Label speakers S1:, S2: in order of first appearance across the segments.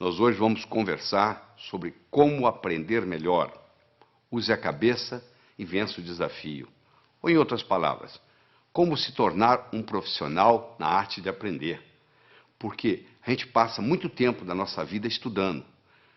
S1: Nós hoje vamos conversar sobre como aprender melhor. Use a cabeça e vença o desafio. Ou, em outras palavras, como se tornar um profissional na arte de aprender. Porque a gente passa muito tempo da nossa vida estudando.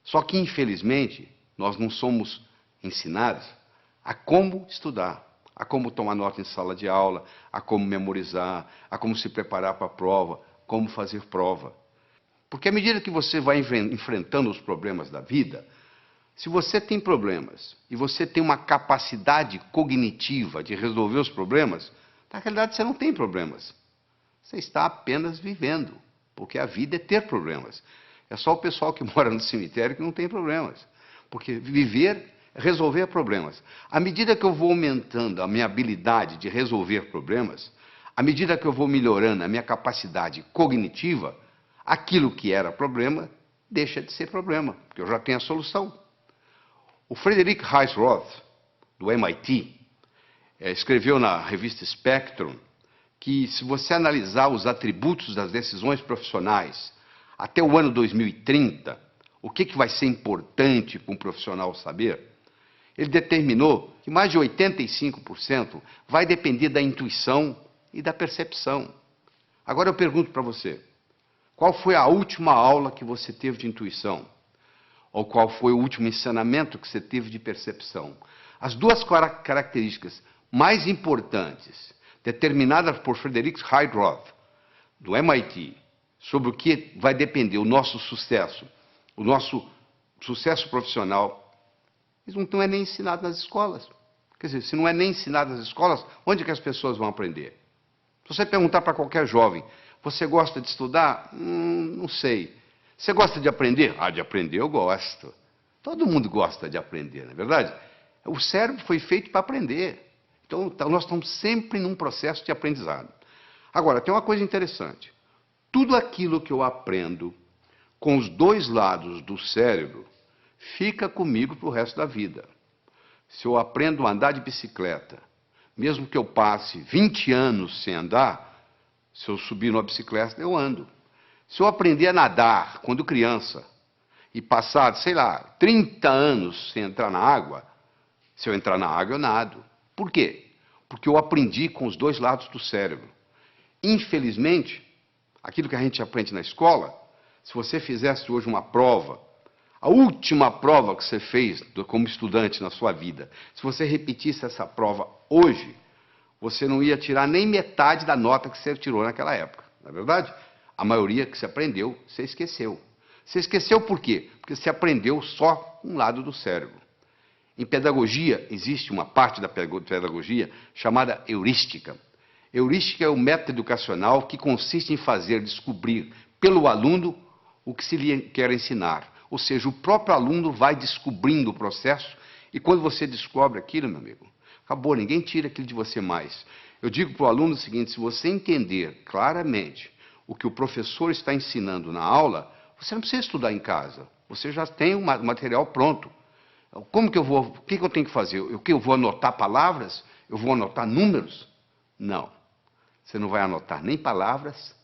S1: Só que, infelizmente, nós não somos ensinados a como estudar, a como tomar nota em sala de aula, a como memorizar, a como se preparar para a prova, como fazer prova. Porque à medida que você vai enfrentando os problemas da vida, se você tem problemas e você tem uma capacidade cognitiva de resolver os problemas, na realidade você não tem problemas. Você está apenas vivendo, porque a vida é ter problemas. É só o pessoal que mora no cemitério que não tem problemas. Porque viver é resolver problemas. À medida que eu vou aumentando a minha habilidade de resolver problemas, à medida que eu vou melhorando a minha capacidade cognitiva, aquilo que era problema deixa de ser problema, porque eu já tenho a solução. O Frederick Heisroth, do MIT, escreveu na revista Spectrum que, se você analisar os atributos das decisões profissionais até o ano 2030, o que vai ser importante para um profissional saber, ele determinou que mais de 85% vai depender da intuição e da percepção. Agora eu pergunto para você, qual foi a última aula que você teve de intuição? Ou qual foi o último ensinamento que você teve de percepção? As duas características mais importantes, determinadas por Frederick Heisroth, do MIT, sobre o que vai depender o nosso sucesso profissional, isso não é nem ensinado nas escolas. Quer dizer, se não é nem ensinado nas escolas, onde que as pessoas vão aprender? Se você perguntar para qualquer jovem, você gosta de estudar? Não sei. Você gosta de aprender? Ah, de aprender eu gosto. Todo mundo gosta de aprender, não é verdade? O cérebro foi feito para aprender. Então, nós estamos sempre num processo de aprendizado. Agora, tem uma coisa interessante. Tudo aquilo que eu aprendo com os dois lados do cérebro fica comigo para o resto da vida. Se eu aprendo a andar de bicicleta, mesmo que eu passe 20 anos sem andar, se eu subir numa bicicleta, eu ando. Se eu aprender a nadar quando criança e passar, sei lá, 30 anos sem entrar na água, se eu entrar na água, eu nado. Por quê? Porque eu aprendi com os dois lados do cérebro. Infelizmente, aquilo que a gente aprende na escola, se você fizesse hoje uma prova, a última prova que você fez como estudante na sua vida, se você repetisse essa prova hoje, você não ia tirar nem metade da nota que você tirou naquela época, não é verdade? A maioria que você aprendeu, você esqueceu. Você esqueceu por quê? Porque você aprendeu só um lado do cérebro. Em pedagogia, existe uma parte da pedagogia chamada heurística. Heurística é o método educacional que consiste em fazer descobrir pelo aluno o que se lhe quer ensinar. Ou seja, o próprio aluno vai descobrindo o processo e quando você descobre aquilo, meu amigo, acabou, ninguém tira aquilo de você mais. Eu digo para o aluno o seguinte, se você entender claramente o que o professor está ensinando na aula, você não precisa estudar em casa, você já tem o material pronto. Como que eu vou, o que eu tenho que fazer? Eu vou anotar palavras? Eu vou anotar números? Não, você não vai anotar nem palavras,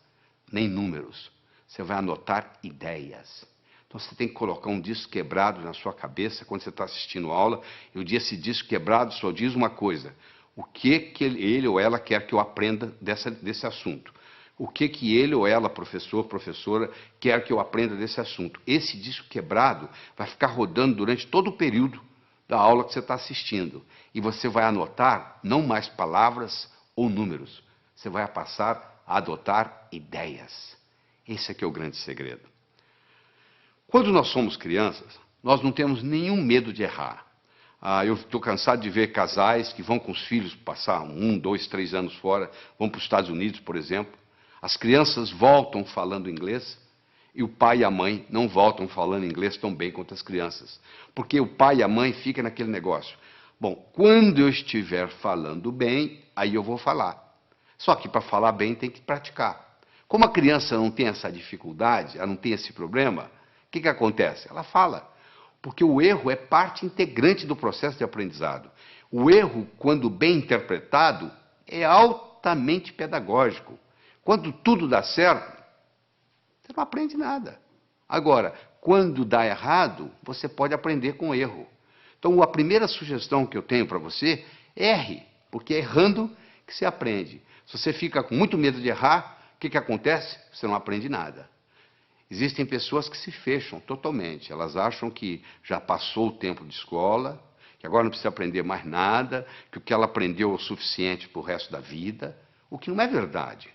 S1: nem números, você vai anotar ideias. Então você tem que colocar um disco quebrado na sua cabeça quando você está assistindo a aula, e esse disco quebrado só diz uma coisa, o que ele ou ela quer que eu aprenda desse assunto. O que ele ou ela, professor, professora, quer que eu aprenda desse assunto. Esse disco quebrado vai ficar rodando durante todo o período da aula que você está assistindo. E você vai anotar não mais palavras ou números. Você vai passar a adotar ideias. Esse aqui é o grande segredo. Quando nós somos crianças, nós não temos nenhum medo de errar. Eu estou cansado de ver casais que vão com os filhos passar 1, 2, 3 anos fora, vão para os Estados Unidos, por exemplo. As crianças voltam falando inglês e o pai e a mãe não voltam falando inglês tão bem quanto as crianças. Porque o pai e a mãe ficam naquele negócio. Bom, quando eu estiver falando bem, aí eu vou falar. Só que para falar bem tem que praticar. Como a criança não tem essa dificuldade, ela não tem esse problema, o que acontece? Ela fala. Porque o erro é parte integrante do processo de aprendizado. O erro, quando bem interpretado, é altamente pedagógico. Quando tudo dá certo, você não aprende nada. Agora, quando dá errado, você pode aprender com o erro. Então, a primeira sugestão que eu tenho para você é erre, porque é errando que você aprende. Se você fica com muito medo de errar, o que acontece? Você não aprende nada. Existem pessoas que se fecham totalmente. Elas acham que já passou o tempo de escola, que agora não precisa aprender mais nada, que o que ela aprendeu é o suficiente para o resto da vida, o que não é verdade.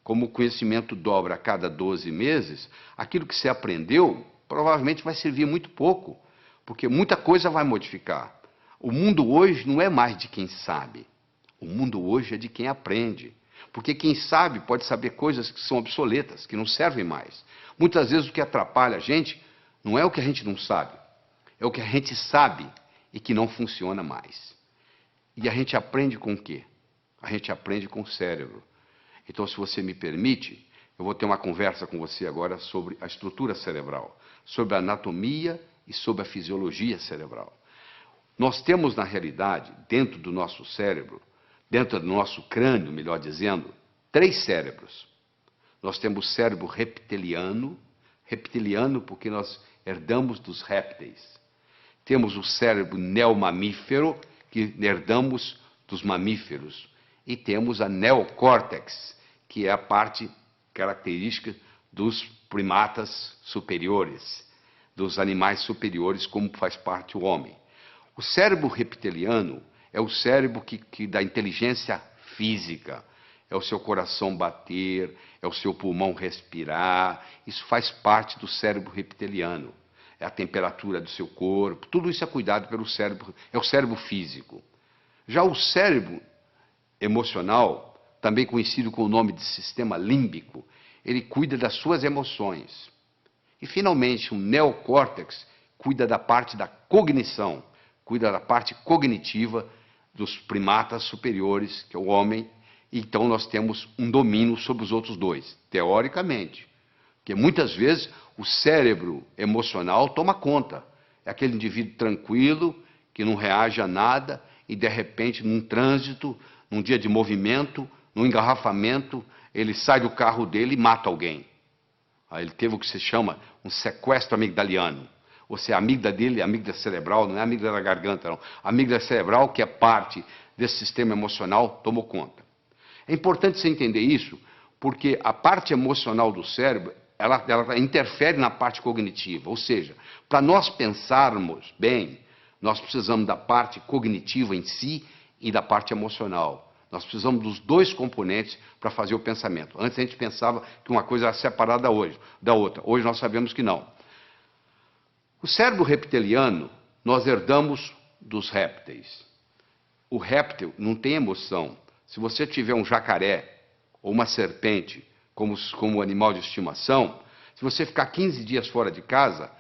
S1: Como o conhecimento dobra a cada 12 meses, aquilo que você aprendeu provavelmente vai servir muito pouco, porque muita coisa vai modificar. O mundo hoje não é mais de quem sabe. O mundo hoje é de quem aprende. Porque quem sabe pode saber coisas que são obsoletas, que não servem mais. Muitas vezes o que atrapalha a gente não é o que a gente não sabe, é o que a gente sabe e que não funciona mais. E a gente aprende com o quê? A gente aprende com o cérebro. Então, se você me permite, eu vou ter uma conversa com você agora sobre a estrutura cerebral, sobre a anatomia e sobre a fisiologia cerebral. Nós temos, na realidade, dentro do nosso cérebro, dentro do nosso crânio, melhor dizendo, 3 cérebros. Nós temos o cérebro reptiliano porque nós herdamos dos répteis. Temos o cérebro neomamífero, que herdamos dos mamíferos. E temos a neocórtex, que é a parte característica dos primatas superiores, dos animais superiores, como faz parte o homem. O cérebro reptiliano é o cérebro que dá inteligência física. É o seu coração bater, é o seu pulmão respirar. Isso faz parte do cérebro reptiliano. É a temperatura do seu corpo. Tudo isso é cuidado pelo cérebro, é o cérebro físico. Já o cérebro emocional, também conhecido com o nome de sistema límbico, ele cuida das suas emoções. E, finalmente, o neocórtex cuida da parte da cognição, cuida da parte cognitiva dos primatas superiores, que é o homem. Então, nós temos um domínio sobre os outros 2, teoricamente. Porque, muitas vezes, o cérebro emocional toma conta. É aquele indivíduo tranquilo, que não reage a nada, e, de repente, num trânsito, num dia de movimento, num engarrafamento, ele sai do carro dele e mata alguém. Aí ele teve o que se chama um sequestro amigdaliano. Ou seja, a amígdala dele, a amígdala cerebral, não é a amígdala da garganta, não. A amígdala cerebral, que é parte desse sistema emocional, tomou conta. É importante você entender isso, porque a parte emocional do cérebro, ela interfere na parte cognitiva. Ou seja, para nós pensarmos bem, nós precisamos da parte cognitiva em si e da parte emocional. Nós precisamos dos 2 componentes para fazer o pensamento. Antes a gente pensava que uma coisa era separada da outra. Hoje nós sabemos que não. O cérebro reptiliano nós herdamos dos répteis. O réptil não tem emoção. Se você tiver um jacaré ou uma serpente como animal de estimação, se você ficar 15 dias fora de casa,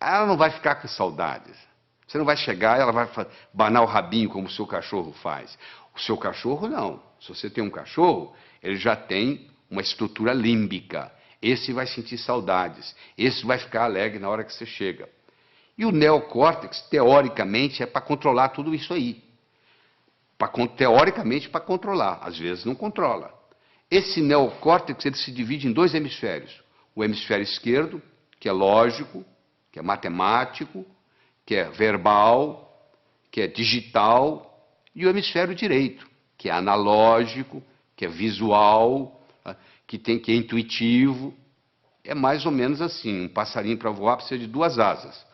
S1: ela não vai ficar com saudades. Você não vai chegar, ela vai banar o rabinho como o seu cachorro faz. O seu cachorro não. Se você tem um cachorro, ele já tem uma estrutura límbica. Esse vai sentir saudades. Esse vai ficar alegre na hora que você chega. E o neocórtex, teoricamente, é para controlar tudo isso aí. Teoricamente, para controlar. Às vezes não controla. Esse neocórtex ele se divide em 2 hemisférios. O hemisfério esquerdo, que é lógico, que é matemático, que é verbal, que é digital, e o hemisfério direito, que é analógico, que é visual, que é intuitivo. É mais ou menos assim, um passarinho para voar precisa de 2 asas.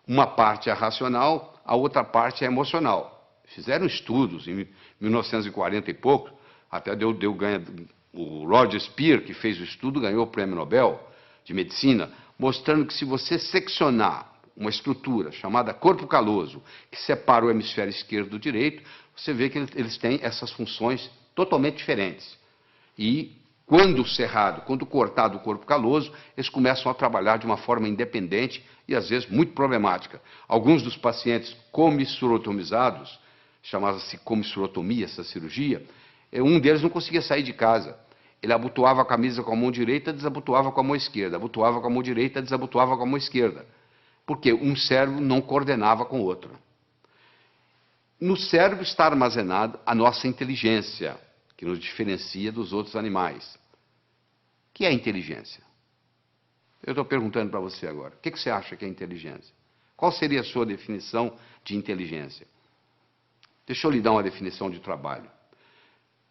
S1: Uma parte é racional, a outra parte é emocional. Fizeram estudos em 1940 e pouco, até o Roger Spear, que fez o estudo, ganhou o prêmio Nobel de Medicina, mostrando que se você seccionar uma estrutura chamada corpo caloso, que separa o hemisfério esquerdo do direito, você vê que eles têm essas funções totalmente diferentes. E quando cerrado, quando cortado o corpo caloso, eles começam a trabalhar de uma forma independente e às vezes muito problemática. Alguns dos pacientes comissurotomizados, chamava-se comissurotomia, essa cirurgia, um deles não conseguia sair de casa. Ele abotoava a camisa com a mão direita, desabotoava com a mão esquerda, abotoava com a mão direita, desabotoava com a mão esquerda. Porque um cérebro não coordenava com o outro. No cérebro está armazenada a nossa inteligência, que nos diferencia dos outros animais. O que é a inteligência? Eu estou perguntando para você agora, o que você acha que é inteligência? Qual seria a sua definição de inteligência? Deixa eu lhe dar uma definição de trabalho.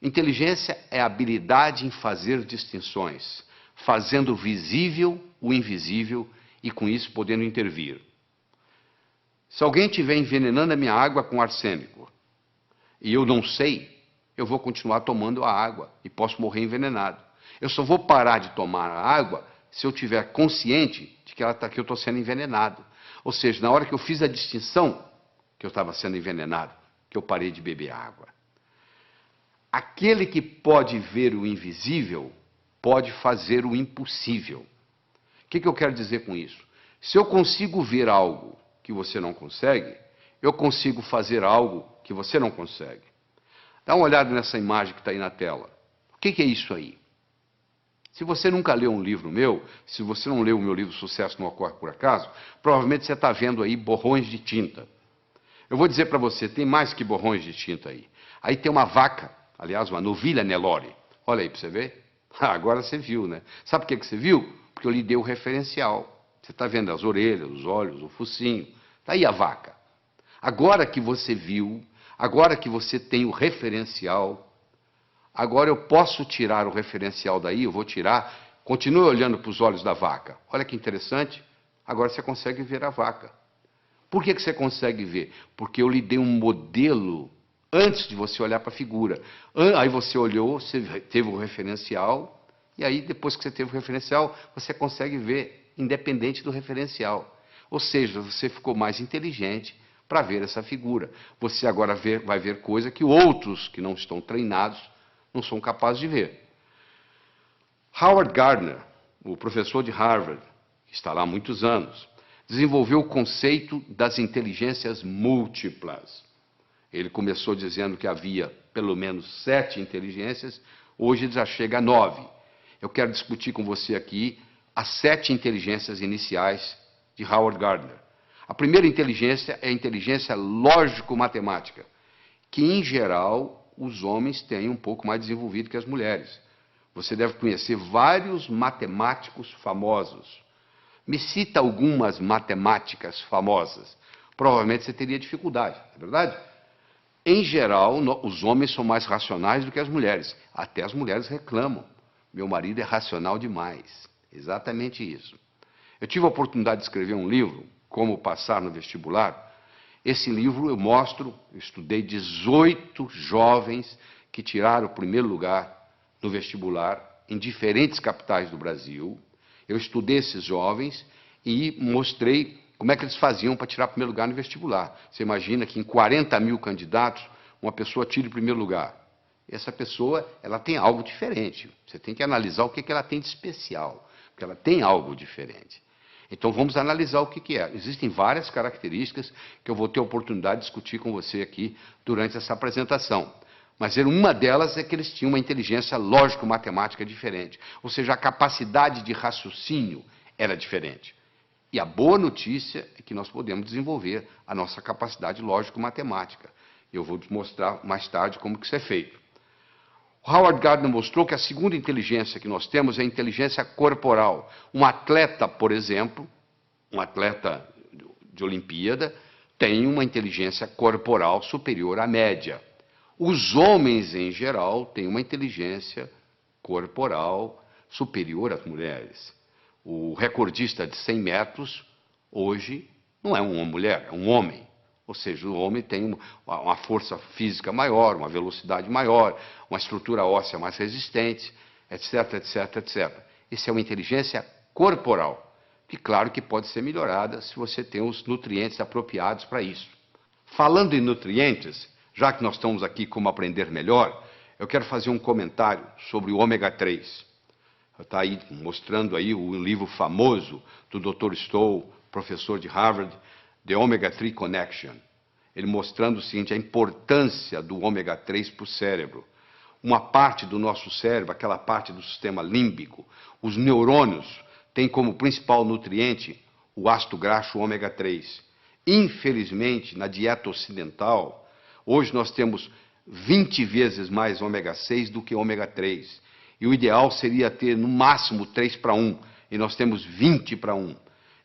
S1: Inteligência é a habilidade em fazer distinções, fazendo visível o invisível e com isso podendo intervir. Se alguém estiver envenenando a minha água com arsênico e eu não sei, eu vou continuar tomando a água e posso morrer envenenado. Eu só vou parar de tomar a água se eu estiver consciente de que eu estou sendo envenenado. Ou seja, na hora que eu fiz a distinção que eu estava sendo envenenado, que eu parei de beber água. Aquele que pode ver o invisível pode fazer o impossível. O que eu quero dizer com isso? Se eu consigo ver algo que você não consegue, eu consigo fazer algo que você não consegue. Dá uma olhada nessa imagem que está aí na tela. O que é isso aí? Se você nunca leu um livro meu, se você não leu o meu livro Sucesso Não Ocorre Por Acaso, provavelmente você está vendo aí borrões de tinta. Eu vou dizer para você, tem mais que borrões de tinta aí. Aí tem uma vaca, aliás, uma novilha Nelore. Olha aí para você ver. Agora você viu, né? Sabe por que você viu? Porque eu lhe dei o referencial. Você está vendo as orelhas, os olhos, o focinho. Está aí a vaca. Agora que você viu, agora que você tem o referencial, agora eu posso tirar o referencial daí, eu vou tirar, continue olhando para os olhos da vaca. Olha que interessante, agora você consegue ver a vaca. Por que você consegue ver? Porque eu lhe dei um modelo antes de você olhar para a figura. Aí você olhou, você teve o referencial, e aí depois que você teve o referencial, você consegue ver independente do referencial. Ou seja, você ficou mais inteligente para ver essa figura. Você agora vai ver coisa que outros que não estão treinados não são capazes de ver. Howard Gardner, o professor de Harvard, que está lá há muitos anos, desenvolveu o conceito das inteligências múltiplas. Ele começou dizendo que havia pelo menos 7 inteligências, hoje já chega a 9. Eu quero discutir com você aqui as 7 inteligências iniciais de Howard Gardner. A primeira inteligência é a inteligência lógico-matemática, que, em geral, os homens têm um pouco mais desenvolvido que as mulheres. Você deve conhecer vários matemáticos famosos. Me cita algumas matemáticas famosas. Provavelmente você teria dificuldade, não é verdade? Em geral, os homens são mais racionais do que as mulheres. Até as mulheres reclamam. Meu marido é racional demais. Exatamente isso. Eu tive a oportunidade de escrever um livro, Como Passar no Vestibular. Esse livro eu estudei 18 jovens que tiraram o primeiro lugar no vestibular em diferentes capitais do Brasil. Eu estudei esses jovens e mostrei como é que eles faziam para tirar o primeiro lugar no vestibular. Você imagina que em 40 mil candidatos, uma pessoa tira o primeiro lugar. Essa pessoa, ela tem algo diferente. Você tem que analisar o que ela tem de especial, porque ela tem algo diferente. Então vamos analisar o que é. Existem várias características que eu vou ter a oportunidade de discutir com você aqui durante essa apresentação. Mas uma delas é que eles tinham uma inteligência lógico-matemática diferente. Ou seja, a capacidade de raciocínio era diferente. E a boa notícia é que nós podemos desenvolver a nossa capacidade lógico-matemática. Eu vou te mostrar mais tarde como que isso é feito. Howard Gardner mostrou que a segunda inteligência que nós temos é a inteligência corporal. Um atleta, por exemplo, um atleta de Olimpíada, tem uma inteligência corporal superior à média. Os homens, em geral, têm uma inteligência corporal superior às mulheres. O recordista de 100 metros, hoje, não é uma mulher, é um homem. Ou seja, o homem tem uma força física maior, uma velocidade maior, uma estrutura óssea mais resistente, etc, etc, etc. Isso é uma inteligência corporal, que claro que pode ser melhorada se você tem os nutrientes apropriados para isso. Falando em nutrientes, já que nós estamos aqui como aprender melhor, eu quero fazer um comentário sobre o ômega 3. Está aí mostrando aí o livro famoso do Dr. Stoll, professor de Harvard, The Omega 3 Connection. Ele mostrando o seguinte, a importância do ômega 3 para o cérebro. Uma parte do nosso cérebro, aquela parte do sistema límbico, os neurônios, tem como principal nutriente o ácido graxo ômega 3. Infelizmente, na dieta ocidental, hoje nós temos 20 vezes mais ômega 6 do que ômega 3. E o ideal seria ter, no máximo, 3 para 1. e nós temos 20 para 1.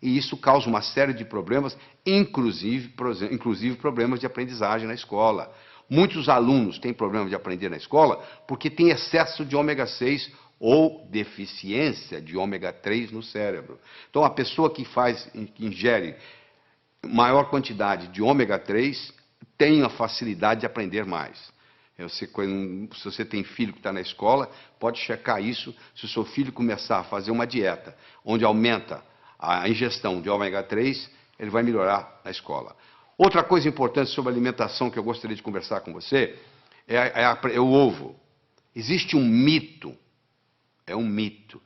S1: E isso causa uma série de problemas, inclusive problemas de aprendizagem na escola. Muitos alunos têm problema de aprender na escola porque tem excesso de ômega 6 ou deficiência de ômega 3 no cérebro. Então, a pessoa que ingere maior quantidade de ômega 3 tem a facilidade de aprender mais. Se você tem filho que está na escola, pode checar isso. Se o seu filho começar a fazer uma dieta onde aumenta a ingestão de ômega 3, ele vai melhorar na escola. Outra coisa importante sobre alimentação que eu gostaria de conversar com você é o ovo. Existe um mito,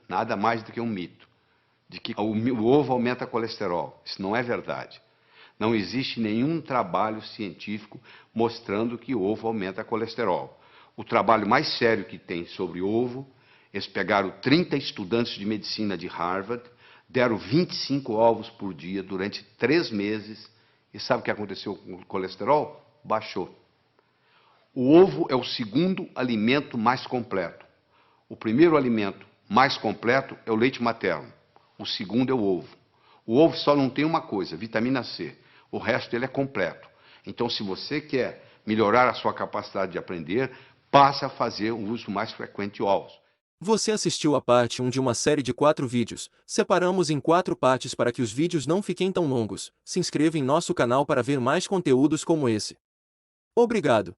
S1: nada mais do que um mito, de que o ovo aumenta colesterol. Isso não é verdade. Não existe nenhum trabalho científico mostrando que o ovo aumenta colesterol. O trabalho mais sério que tem sobre ovo, eles pegaram 30 estudantes de medicina de Harvard, deram 25 ovos por dia durante 3 meses, e sabe o que aconteceu com o colesterol? Baixou. O ovo é o segundo alimento mais completo. O primeiro alimento mais completo é o leite materno. O segundo é o ovo. O ovo só não tem uma coisa, vitamina C. O resto ele é completo. Então, se você quer melhorar a sua capacidade de aprender, passe a fazer um uso mais frequente de ovos.
S2: Você assistiu a parte 1 de uma série de 4 vídeos. Separamos em 4 partes para que os vídeos não fiquem tão longos. Se inscreva em nosso canal para ver mais conteúdos como esse. Obrigado.